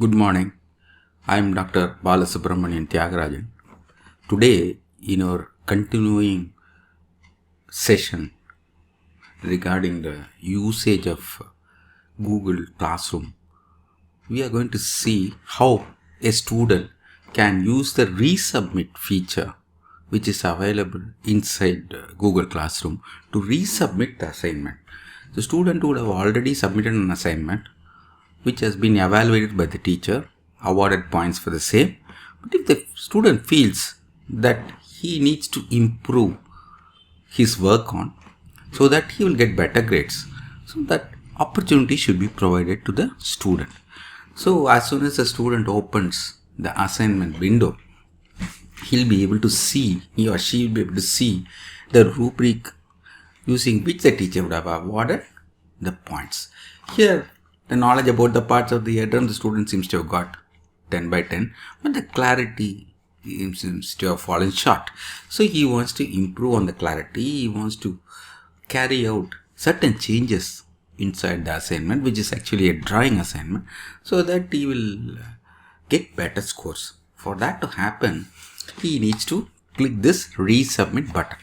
Good morning. I am Dr. Balasubramanian Tyagarajan. Today, in our continuing session regarding the usage of Google Classroom, we are going to see how a student can use the resubmit feature which is available inside Google Classroom to resubmit the assignment. The student would have already submitted an assignment which has been evaluated by the teacher, awarded points for the same. But if the student feels that he needs to improve his work on so that he will get better grades, so that opportunity should be provided to the student. So as soon as the student opens the assignment window, he or she will be able to see the rubric using which the teacher would have awarded the points. Here, the knowledge about the parts of the eardrum, the student seems to have got 10 by 10, but the clarity seems to have fallen short. So he wants to improve on the clarity. He wants to carry out certain changes inside the assignment, which is actually a drawing assignment, so that he will get better scores. For that to happen, he needs to click this resubmit button.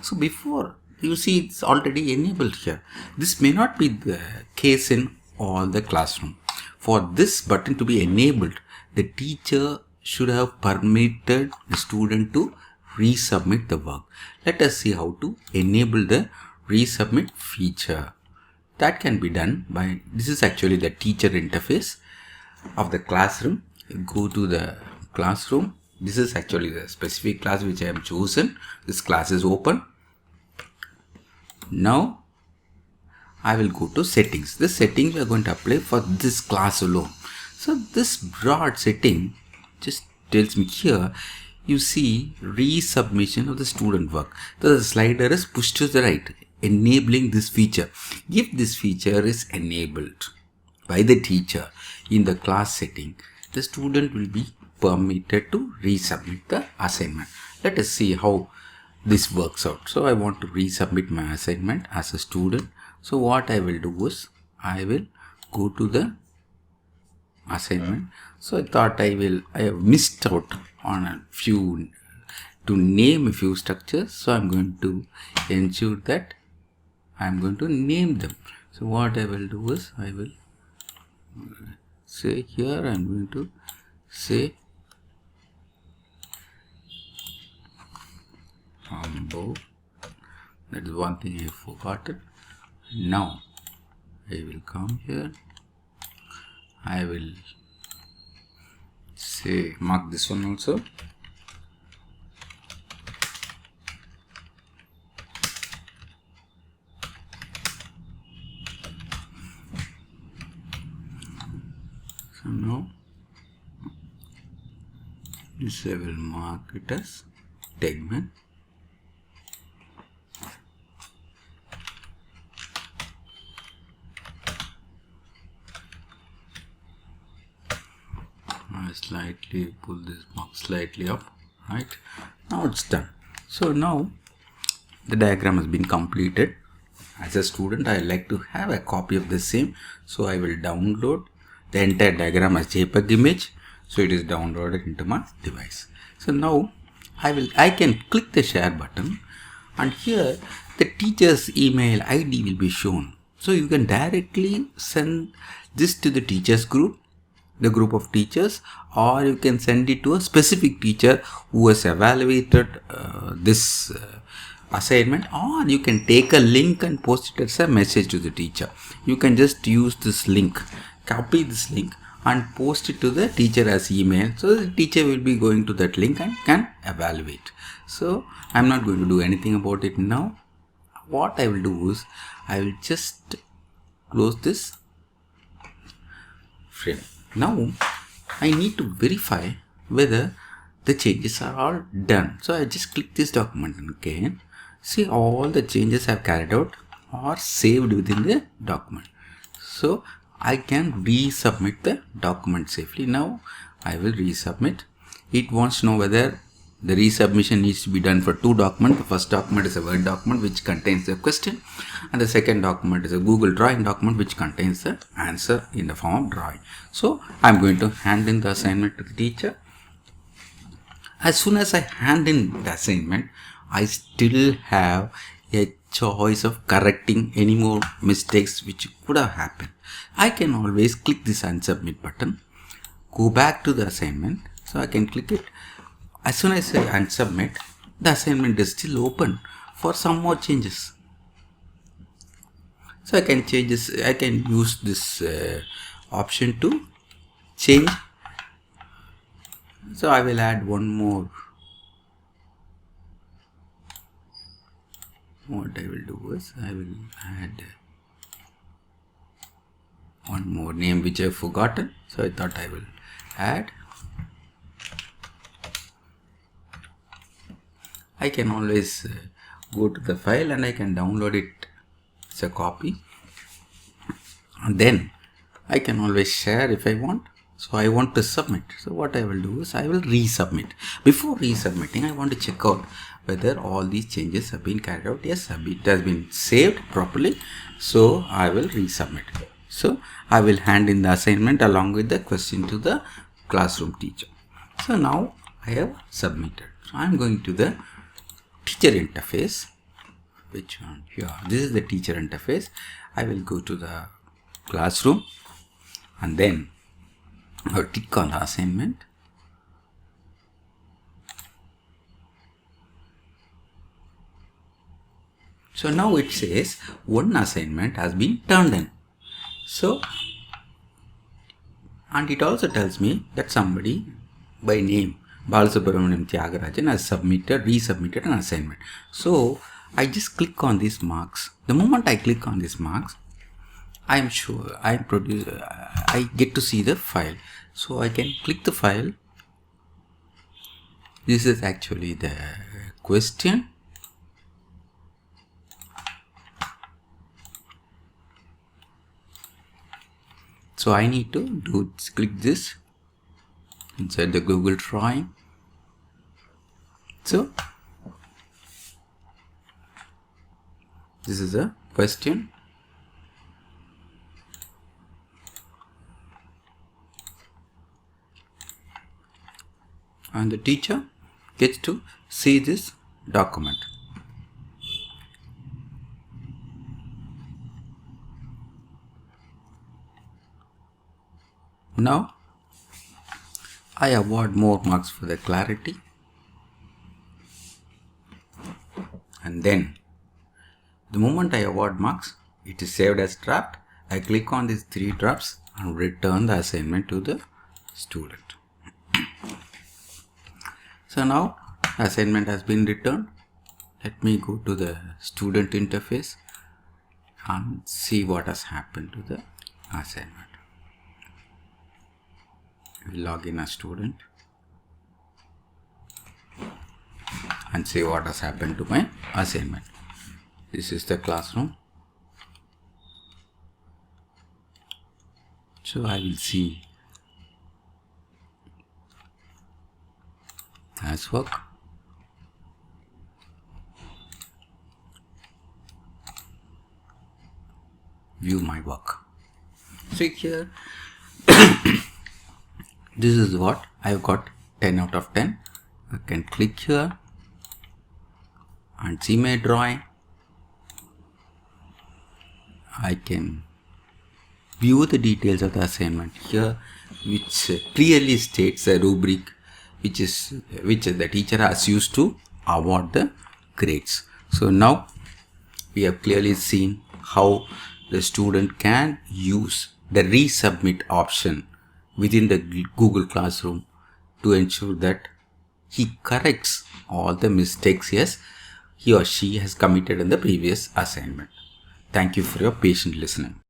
So before, you see it's already enabled here. This may not be the case in all the classroom. For this button to be enabled, the teacher should have permitted the student to resubmit the work. Let us see how to enable the resubmit feature. That can be done by, this is actually the teacher interface of the classroom. Go to the classroom. This is actually the specific class which I have chosen. This class is open. Now I will go to settings. The settings we are going to apply for this class alone. So this broad setting just tells me here, you see resubmission of the student work. The slider is pushed to the right, enabling this feature. If this feature is enabled by the teacher in the class setting, the student will be permitted to resubmit the assignment. Let us see how this works out. So I want to resubmit my assignment as a student. So what I will do is, I will go to the assignment. So I thought I have missed out on a few, to name a few structures. So I'm going to ensure that I'm going to name them. So what I will do is, I will say here, I'm going to say Humbo. That is one thing I have forgotten. Now I will come here. I will say mark this one also. So now this I will mark it as segment. I slightly pull this box slightly up, right? Now it's done. So now the diagram has been completed. As a student, I like to have a copy of the same, so I will download the entire diagram as JPEG image, so it is downloaded into my device. So now I can click the share button, and here the teacher's email ID will be shown. So you can directly send this to the teachers group, the group of teachers, or you can send it to a specific teacher who has evaluated this assignment, or you can take a link and post it as a message to the teacher. You can just use this link, copy this link and post it to the teacher as email, so the teacher will be going to that link and can evaluate. So I'm not going to do anything about it now. What I will do is, I will just close this frame. Now I need to verify whether the changes are all done. So I just click this document again. See, all the changes I have carried out are saved within the document. So I can resubmit the document safely. Now I will resubmit. It wants to know whether the resubmission needs to be done for two documents. The first document is a Word document which contains the question, and the second document is a Google Drawing document which contains the answer in the form of drawing. So I'm going to hand in the assignment to the teacher. As soon as I hand in the assignment, I still have a choice of correcting any more mistakes which could have happened. I can always click this and submit button, go back to the assignment, so I can click it. As soon as I and submit, the assignment is still open for some more changes. So I can change this. I can use this option to change. So I will add one more. What I will do is I will add one more name which I have forgotten. So I thought I will add. I can always go to the file and I can download it as a copy, and then I can always share if I want. So I want to submit. So what I will do is I will resubmit. Before resubmitting, I want to check out whether all these changes have been carried out. Yes, it has been saved properly. So I will resubmit. So I will hand in the assignment along with the question to the classroom teacher. So now I have submitted. So I am going to the teacher interface. Which one? Here. This is the teacher interface. I will go to the classroom and then I will click on the assignment. So now it says one assignment has been turned in. So, and it also tells me that somebody by name Balasubramanian Tyagarajan has resubmitted an assignment. So I just click on these marks. The moment I click on these marks, I am sure I get to see the file. So I can click the file. This is actually the question. So I need to click this inside the Google Drawing. So this is a question. And the teacher gets to see this document. Now I award more marks for the clarity, and then the moment I award marks, it is saved as draft. I click on these three drafts and return the assignment to the student. So now assignment has been returned. Let me go to the student interface and see what has happened to the assignment. I will log in as student and see what has happened to my assignment. This is the classroom. So I will see as work. View my work. So here this is what I've got 10 out of 10. I can click here and see my drawing. I can view the details of the assignment here, which clearly states a rubric which the teacher has used to award the grades. So now we have clearly seen how the student can use the resubmit option within the Google Classroom to ensure that he corrects all the mistakes he or she has committed in the previous assignment. Thank you for your patient listening.